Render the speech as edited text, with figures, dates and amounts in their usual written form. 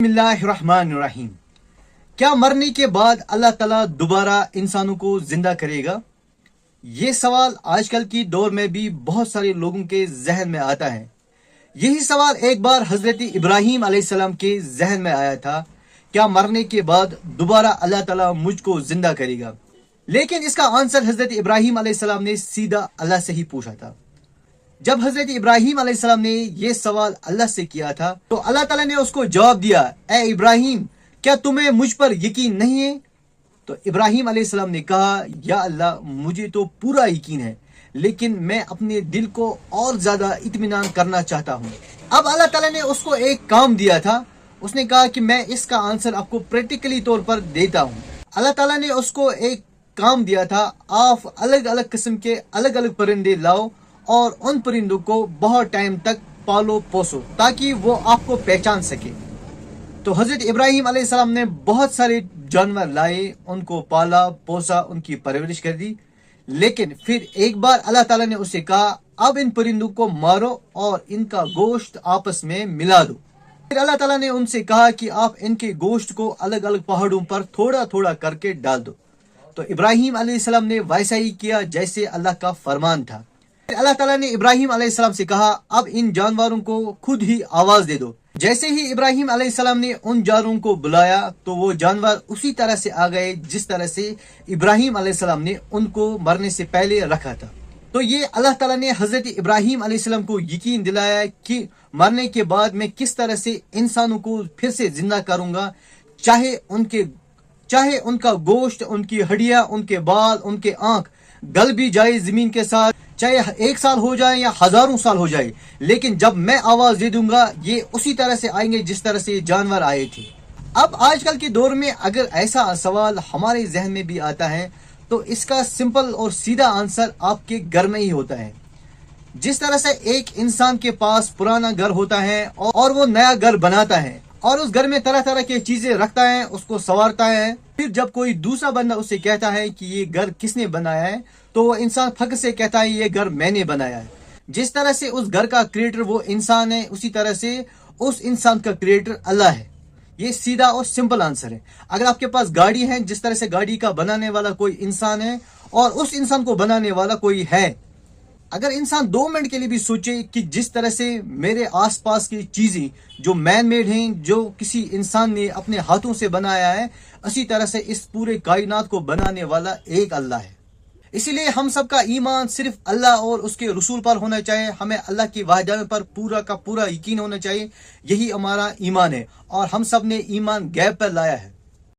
बिस्मिल्लाहिर्रहमानिर्रहीम। क्या मरने के बाद अल्लाह ताला दोबारा इंसानों को जिंदा करेगा? ये सवाल आजकल की दौर में भी बहुत सारे लोगों के जहन में आता है। यही सवाल एक बार हजरत इब्राहीम अलैहिस्सलाम के जहन में आया था, क्या मरने के बाद दोबारा अल्लाह ताला मुझको जिंदा करेगा? लेकिन इसका आंसर हजरत इब्राहीम अलैहिस्सलाम ने सीधा अल्लाह से ही पूछा था। जब हजरत इब्राहीम अलैहिस्सलाम ने यह सवाल अल्लाह से किया था तो अल्लाह ताला ने उसको जवाब दिया, ए इब्राहीम, क्या तुम्हें मुझ पर यकीन नहीं है? तो इब्राहीम अलैहिस्सलाम ने कहा, या अल्लाह, मुझे तो पूरा यकीन है, लेकिन मैं अपने दिल को और ज्यादा इत्मीनान करना चाहता हूँ। अब अल्लाह ताला ने उसको एक काम दिया था। उसने कहा कि मैं इसका आंसर आपको प्रैक्टिकली तौर पर देता हूँ। अल्लाह ताला ने उसको एक काम दिया था, आप अलग अलग किस्म के अलग अलग परिंदे लाओ और उन परिंदों को बहुत टाइम तक पालो पोसो ताकि वो आपको पहचान सके। तो हजरत इब्राहीम अलैहिस्सलाम ने बहुत सारे जानवर लाए, उनको पाला पोसा, उनकी परवरिश कर दी। लेकिन फिर एक बार अल्लाह ताला ने उससे कहा, अब इन परिंदों को मारो और इनका गोश्त आपस में मिला दो। फिर अल्लाह ताला ने उनसे कहा कि आप इनके गोश्त को अलग अलग पहाड़ों पर थोड़ा थोड़ा करके डाल दो। तो इब्राहीम अलैहिस्सलाम ने वैसा ही किया जैसे अल्लाह का फरमान था। अल्लाह ताला ने इब्राहीम अलैहिस्सलाम से कहा, अब इन जानवरों को खुद ही आवाज दे दो। जैसे ही इब्राहीम अलैहिस्सलाम ने उन जानवरों को बुलाया तो वो जानवर उसी तरह से आ गए जिस तरह से इब्राहीम अलैहिस्सलाम ने उनको मरने से पहले रखा था। तो ये अल्लाह ताला ने हजरत इब्राहीम अलैहिस्सलाम को यकीन दिलाया कि मरने के बाद मैं किस तरह से इंसानों को फिर से जिंदा करूंगा, चाहे उनका गोश्त, उनकी हड्डियां, उनके बाल, उनके आंख गल भी जाए जमीन के साथ, चाहे 1 साल हो जाए या हजारों साल हो जाए, लेकिन जब मैं आवाज दे दूंगा ये उसी तरह से आएंगे जिस तरह से जानवर आए थे। अब आजकल के दौर में अगर ऐसा सवाल हमारे जहन में भी आता है तो इसका सिंपल और सीधा आंसर आपके घर में ही होता है। जिस तरह से एक इंसान के पास पुराना घर होता है और वो नया घर बनाता है और उस घर में तरह तरह की चीजें रखता है, उसको संवारता है, फिर जब कोई दूसरा बंदा उससे कहता है कि ये घर किसने बनाया है तो वो इंसान फख्र से कहता है, ये घर मैंने बनाया है। जिस तरह से उस घर का क्रिएटर वो इंसान है, उसी तरह से उस इंसान का क्रिएटर अल्लाह है। ये सीधा और सिंपल आंसर है। अगर आपके पास गाड़ी है, जिस तरह से गाड़ी का बनाने वाला कोई इंसान है और उस इंसान को बनाने वाला कोई है, अगर इंसान 2 मिनट के लिए भी सोचे कि जिस तरह से मेरे आसपास की चीजें जो मैन मेड हैं, जो किसी इंसान ने अपने हाथों से बनाया है, इसी तरह से इस पूरे कायनात को बनाने वाला एक अल्लाह है। इसीलिए हम सबका ईमान सिर्फ अल्लाह और उसके रसूल पर होना चाहिए। हमें अल्लाह की वहदानियत पर पूरा का पूरा यकीन होना चाहिए। यही हमारा ईमान है और हम सब ने ईमान गैब पर लाया है।